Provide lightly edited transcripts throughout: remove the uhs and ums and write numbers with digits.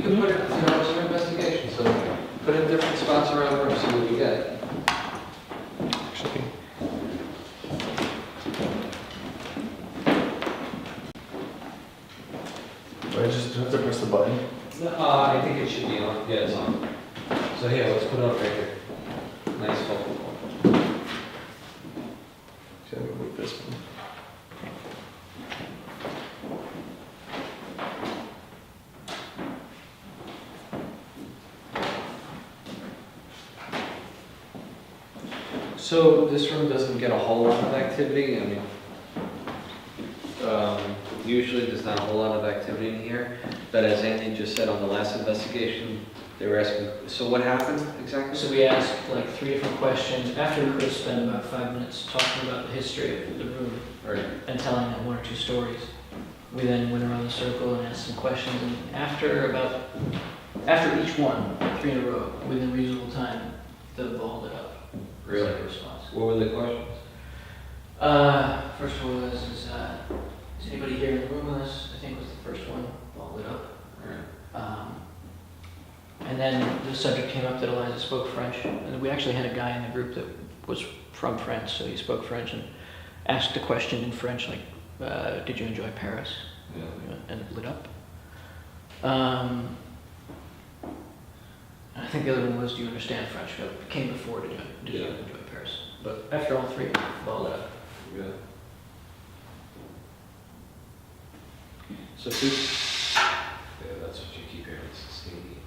You can put it, it's your investigation, so put it in different spots around the room, see what you get. Actually, Do I just have to press the button? I think it should be on, yeah, it's on. So here, let's put it up right here. Nice focal point. Should I move this one? So this room doesn't get a whole lot of activity, I mean, usually there's not a whole lot of activity in here, but as Andy just said on the last investigation, they were asking, so what happened exactly? So we asked like 3 different questions after Chris spent about 5 minutes talking about the history of the room Right. and telling them 1 or 2 stories. We then went around the circle and asked some questions, and after each one, 3 in a row, within reasonable time, the ball lit up. Really? Like a response. What were the questions? First one was, is anybody here in the room with us? I think was the first one, ball lit up. Right. And then the subject came up that Eliza spoke French, and we actually had a guy in the group that was from France, so he spoke French and asked a question in French, like, did you enjoy Paris? Yeah. And it lit up. I think the other one was, do you understand French? It came before, did you enjoy Paris? But after all 3, the ball lit up. Yeah. So people, yeah, that's what you keep hearing, it's stinky.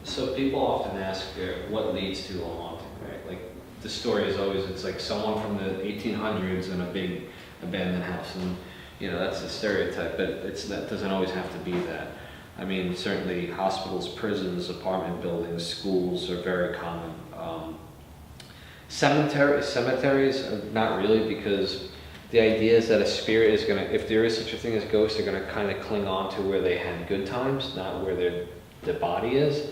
So people often ask what leads to a haunting, right? Like the story is always, it's like someone from the 1800s in a big abandoned house, and that's a stereotype, but that doesn't always have to be that. I mean, certainly hospitals, prisons, apartment buildings, schools are very common. Cemeteries are not really, because the idea is that a spirit is going to, if there is such a thing as ghosts, they're going to kind of cling on to where they had good times, not where their body is.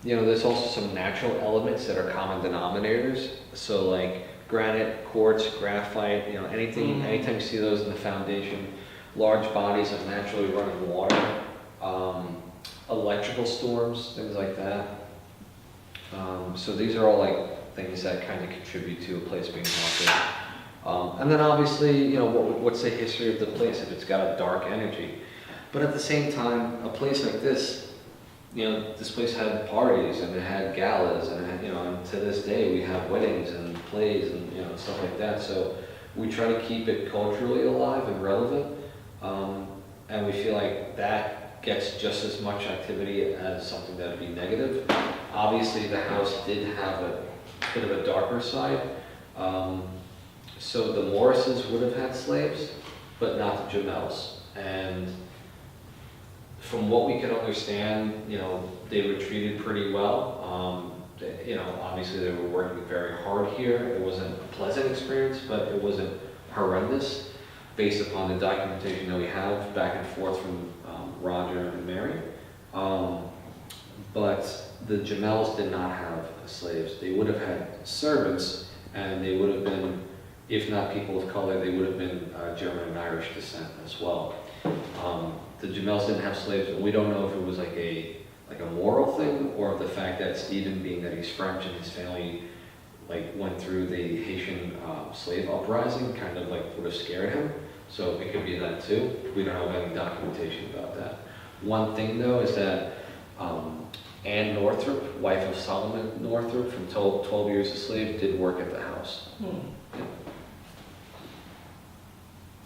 There's also some natural elements that are common denominators. So like granite, quartz, graphite, anything, anytime you see those in the foundation, large bodies of naturally running water, electrical storms, things like that. So these are all like things that kind of contribute to a place being haunted. And then obviously, what's the history of the place if it's got a dark energy? But at the same time, a place like this, this place had parties and it had galas and and to this day we have weddings and plays and stuff like that. So we try to keep it culturally alive and relevant, and we feel like that gets just as much activity as something that would be negative. Obviously, the house did have a bit of a darker side. So the Morrises would have had slaves, but not the Jumels. And from what we could understand, they were treated pretty well. Obviously they were working very hard here. It wasn't a pleasant experience, but it wasn't horrendous based upon the documentation that we have back and forth from Roger and Mary. But the Jumels did not have slaves. They would have had servants, and they would have been, if not people of color, they would have been German and Irish descent as well. The Jumels didn't have slaves, and we don't know if it was like a moral thing, or if the fact that Stephen, being that he's French and his family went through the Haitian slave uprising, kind of would have scared him. So it could be that too. We don't have any documentation about that. One thing though is that Anne Northrop, wife of Solomon Northrop, from 12 Years a Slave, did work at the house. Yeah.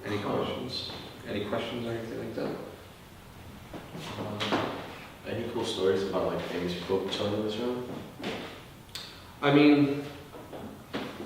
Any questions? Any questions or anything like that? Any cool stories about famous people chilling in this room? I mean,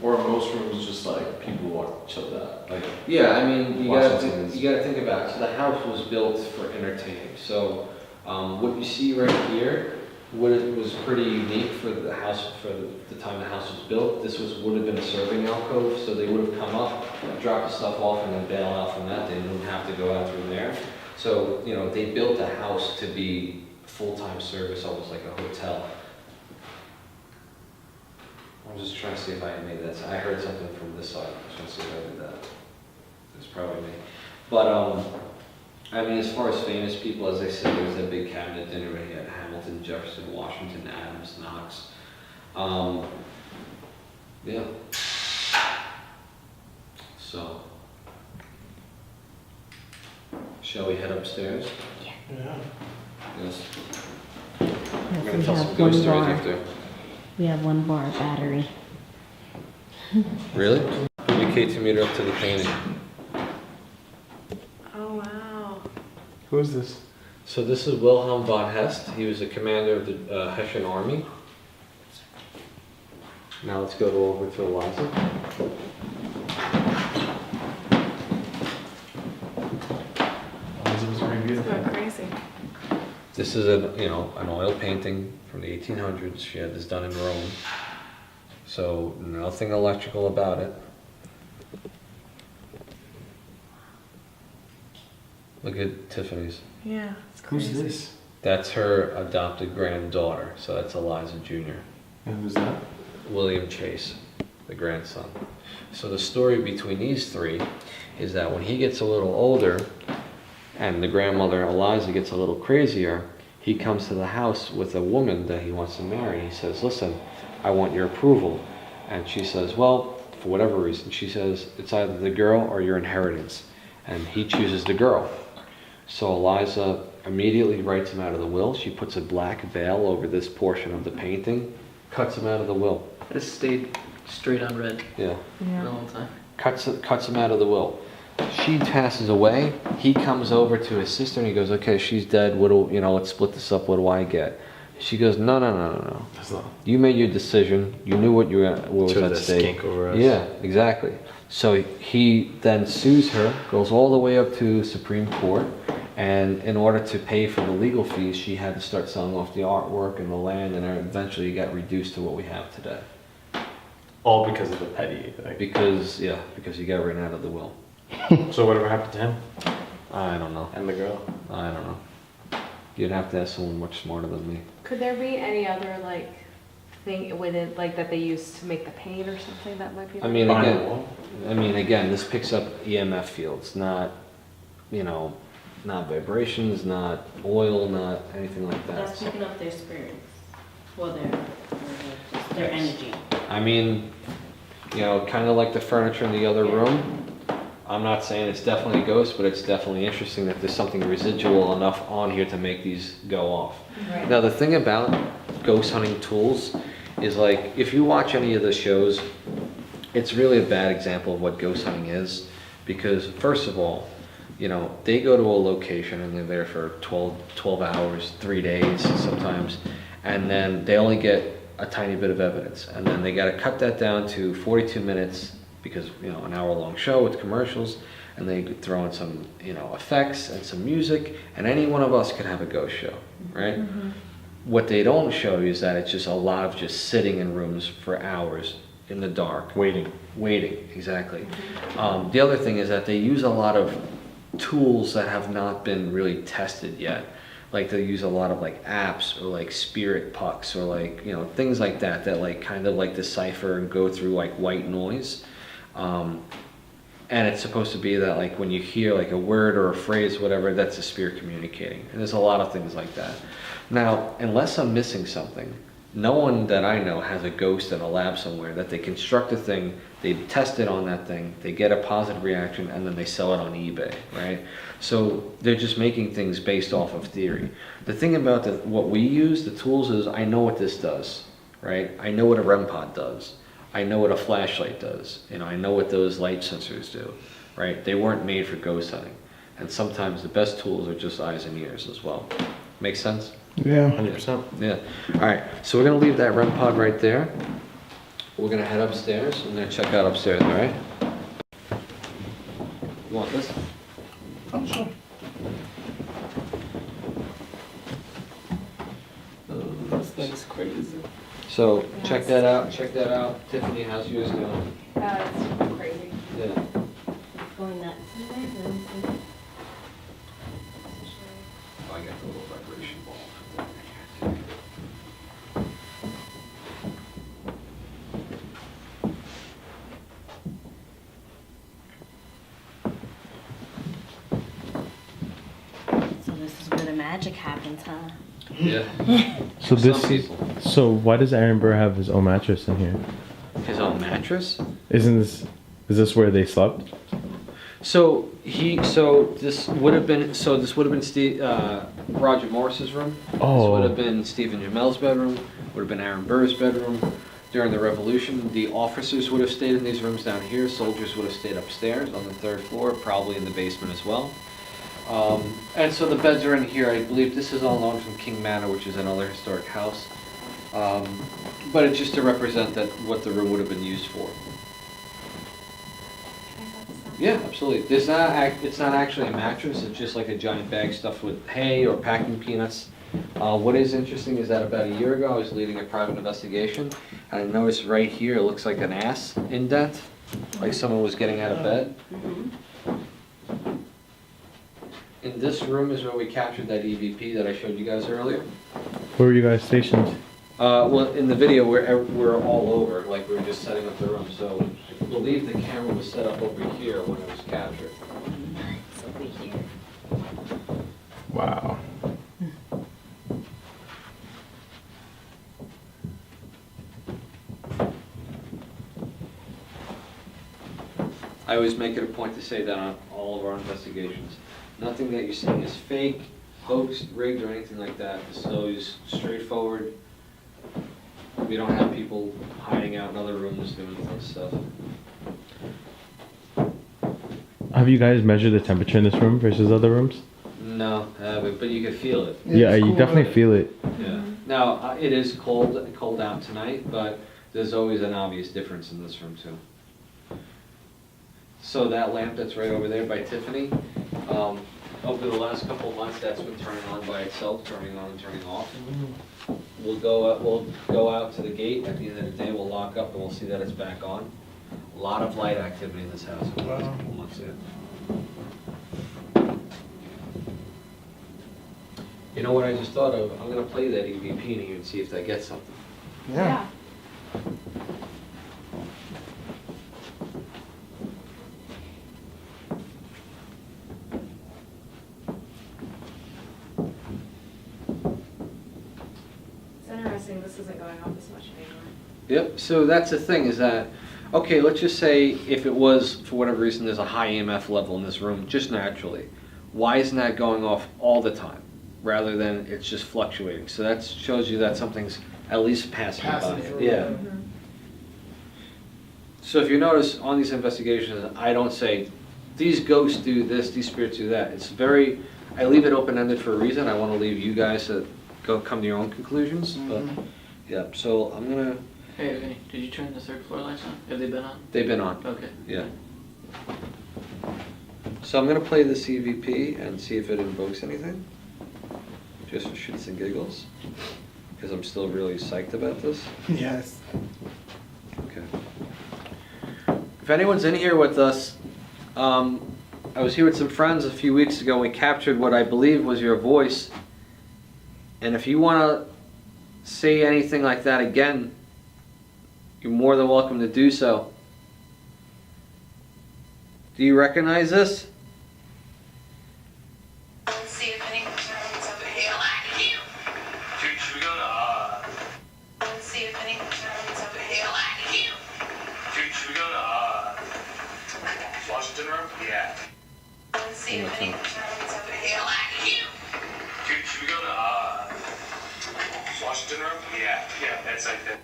or most rooms just people walk chilled out. Yeah, I mean, you gotta Washington's- think about it. So the house was built for entertaining. So what you see right here was pretty unique for the house, for the time the house was built. This would have been a serving alcove, so they would have come up, drop the stuff off, and then bail out from that. They didn't have to go out through there. So they built the house to be full-time service, almost like a hotel. I'm just trying to see if I made that. I heard something from this side. I was trying to see if I did that. It's probably me. But I mean, as far as famous people, as I said, there was that big cabinet dinner where he had Hamilton, Jefferson, Washington, Adams, Knox. Yeah. So, shall we head upstairs? Yeah. Yes. Yes, We're gonna we tell some have ghost one stories bar. after. We have 1 bar battery. Really? Indicate to meet her up to the painting. Oh, wow. Who is this? So this is Wilhelm von Hest. He was the commander of the Hessian army. Now let's go over to Eliza. It was pretty It's beautiful. going crazy. This is an oil painting from the 1800s. She had this done in Rome. So nothing electrical about it. Look at Tiffany's. Yeah, it's Who's crazy. this? That's her adopted granddaughter. So that's Eliza Jr. And who's that? William Chase, the grandson. So the story between these three is that when he gets a little older and the grandmother Eliza gets a little crazier, he comes to the house with a woman that he wants to marry. He says, listen, I want your approval. And she says, well, for whatever reason, she says, it's either the girl or your inheritance. And he chooses the girl. So Eliza immediately writes him out of the will. She puts a black veil over this portion of the painting, cuts him out of the will. This stayed straight on red Yeah. the whole time. Cuts him out of the will. She passes away. He comes over to his sister and he goes, okay, she's dead. Let's split this up. What do I get? She goes, no. That's not. You made your decision. You knew what was Turn at the stake. skink over us. Yeah, exactly. So he then sues her, goes all the way up to Supreme Court, and in order to pay for the legal fees, she had to start selling off the artwork and the land, and eventually it got reduced to what we have today. All because of the petty. Because he got written out of the will. So whatever happened to him I don't know. and the girl? I don't know. You'd have to ask someone much smarter than me. Could there be any other, like, thing with it, like, that they use to make the paint or something that might be? I mean, Behind again, the wall? this picks up EMF fields, not vibrations, not oil, not anything like that. That's picking up their spirits. Well, their energy. I mean, kind of like the furniture in the other room. I'm not saying it's definitely a ghost, but it's definitely interesting that there's something residual enough on here to make these go off. Right. Now, the thing about ghost hunting tools is, like, if you watch any of the shows, it's really a bad example of what ghost hunting is. Because, first of all, they go to a location and they're there for 12 hours, 3 days sometimes, and then they only get a tiny bit of evidence. And then they got to cut that down to 42 minutes because, an hour-long show with commercials, and they throw in some, effects and some music, and any one of us could have a ghost show, right? Mm-hmm. What they don't show you is that it's just a lot of just sitting in rooms for hours in the dark. Waiting. Waiting, exactly. The other thing is that they use a lot of tools that have not been really tested yet. Like they use a lot of like apps or like spirit pucks or like, things like that like kind of like decipher and go through like white noise. And it's supposed to be that like when you hear like a word or a phrase, whatever, that's a spirit communicating. And there's a lot of things like that. Now, unless I'm missing something, no one that I know has a ghost in a lab somewhere that they construct a thing, they test it on that thing, they get a positive reaction, and then they sell it on eBay, right? So they're just making things based off of theory. The thing about what we use, the tools, is I know what this does, right? I know what a REM pod does. I know what a flashlight does. I know what those light sensors do, right? They weren't made for ghost hunting. And sometimes the best tools are just eyes and ears as well. Make sense? Yeah, 100%. Yeah. All right. So we're gonna leave that REM pod right there. We're gonna head upstairs. I'm gonna check out upstairs. All right. You want this? Oh, sure. This thing's crazy. So check that out. Check that out. Tiffany, how's yours doing? It's super crazy. Yeah. Going nuts. Oh, I got the little vibration ball. So this is where the magic happens, huh? Yeah. So For this some is, people. so why does Aaron Burr have his own mattress in here? His own mattress? Is this where they slept? So this would have been Roger Morris's room. Oh. This would have been Stephen Jamel's bedroom. Would have been Aaron Burr's bedroom. During the Revolution, the officers would have stayed in these rooms down here. Soldiers would have stayed upstairs on the 3rd floor, probably in the basement as well. And so the beds are in here. I believe this is all loaned from King Manor, which is another historic house. But it's just to represent that what the room would have been used for. Can I have this down? Yeah, absolutely. It's not actually a mattress. It's just like a giant bag stuffed with hay or packing peanuts. What is interesting is that about a year ago, I was leading a private investigation, and I noticed right here it looks like an ass indent, like someone was getting out of bed. In this room is where we captured that EVP that I showed you guys earlier. Where were you guys stationed? Well, in the video, we're all over, like we were just setting up the room. So I believe the camera was set up over here when it was captured. It's over here. Wow. I always make it a point to say that on all of our investigations. Nothing that you're seeing is fake, hoaxed, rigged, or anything like that. It's always straightforward. We don't have people hiding out in other rooms doing fun stuff. Have you guys measured the temperature in this room versus other rooms? No, but you can feel it. Yeah, you definitely feel it. Yeah. Now, it is cold out tonight, but there's always an obvious difference in this room too. So that lamp that's right over there by Tiffany, over the last couple of months, that's been turning on by itself, turning on and turning off. We'll go out to the gate. At the end of the day, we'll lock up and we'll see that it's back on. A lot of light activity in this house over the last couple of months. Yeah. You know what I just thought of? I'm gonna play that EVP in here and see if that gets something. Yeah. It's interesting, this isn't going off as much anymore. Yep, so that's the thing is that, okay, let's just say if it was, for whatever reason, there's a high EMF level in this room, just naturally. Why isn't that going off all the time, rather than it's just fluctuating? So that shows you that something's at least passing by. Yeah. So if you notice on these investigations, I don't say, these ghosts do this, these spirits do that. It's very, I leave it open-ended for a reason. I want to leave you guys to come to your own conclusions. But yeah, so I'm gonna. Hey, Vinny, did you turn the 3rd floor lights on? Have they been on? They've been on. Okay. Yeah. So I'm gonna play the CVP and see if it invokes anything, just for shits and giggles, because I'm still really psyched about this. Yes. Okay. If anyone's in here with us, I was here with some friends a few weeks ago and we captured what I believe was your voice. And if you want to say anything like that again, you're more than welcome to do so. Do you recognize this? See if any concerns over here like you. Should we go to see if any concerns over here like you. Should we go to Washington room? Yeah. See if any concerns over here like you. Should we go to Washington room? Yeah, that's like that.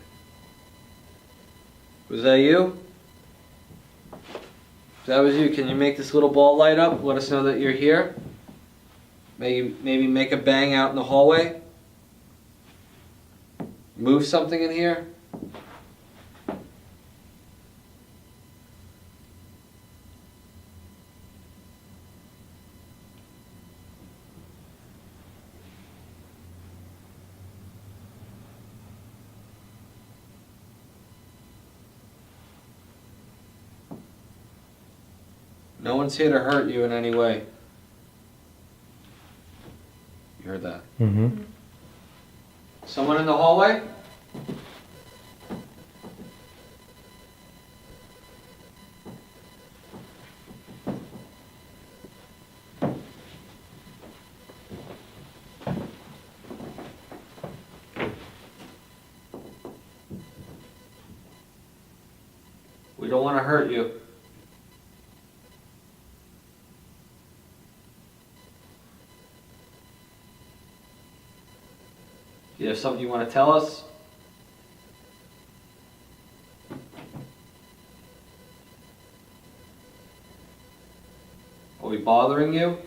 Was that you? If that was you, can you make this little ball light up? Let us know that you're here. Maybe make a bang out in the hallway. Move something in here. No one's here to hurt you in any way. You heard that? Mm-hmm. Someone in the hallway? We don't want to hurt you. You have something you want to tell us? Are we bothering you?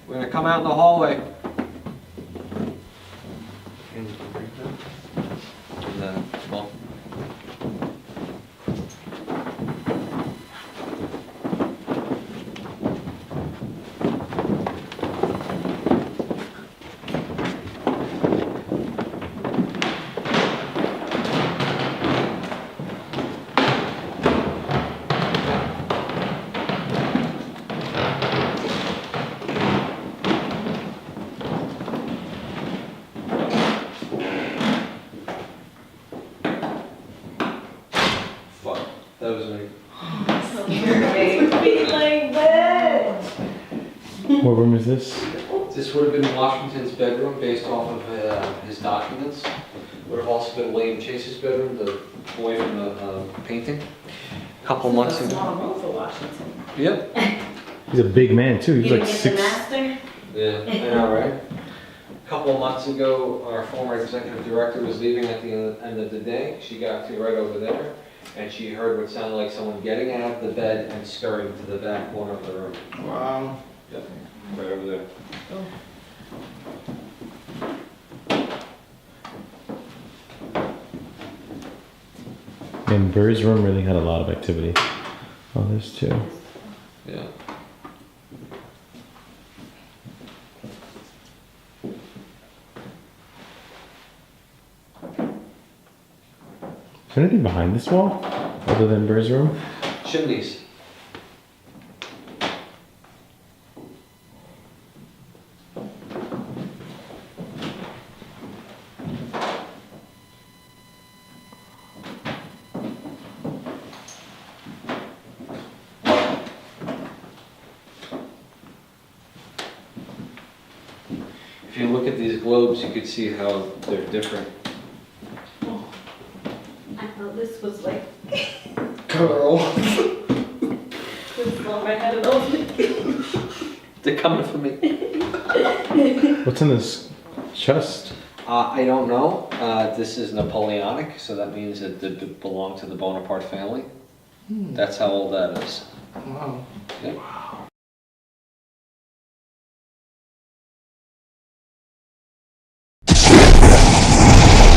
We're gonna come out in the hallway. Well, fuck, that was me. What room is this? This would have been Washington's bedroom based off of his documents. Would have also been William Chase's bedroom, the boy from the painting. A couple months It's a ago. small room for Washington. Yep. He's a big man too. He's You like didn't get six. the master? Yeah, I know, right? A couple of months ago, our former executive director was leaving at the end of the day. She got to right over there, and she heard what sounded like someone getting out of the bed and scurrying to the back corner of the room. Wow. Yep, right over there. And Burr's room really had a lot of activity. Oh, there's two. Yeah. Is there anything behind this wall other than Burr's room? Chimneys. If you look at these globes, you could see how they're different. I thought this was like, Girl. this is all I had it open. They're coming for me. What's in this chest? I don't know. This is Napoleonic, so that means that it belonged to the Bonaparte family. That's how old that is. Wow. Yep.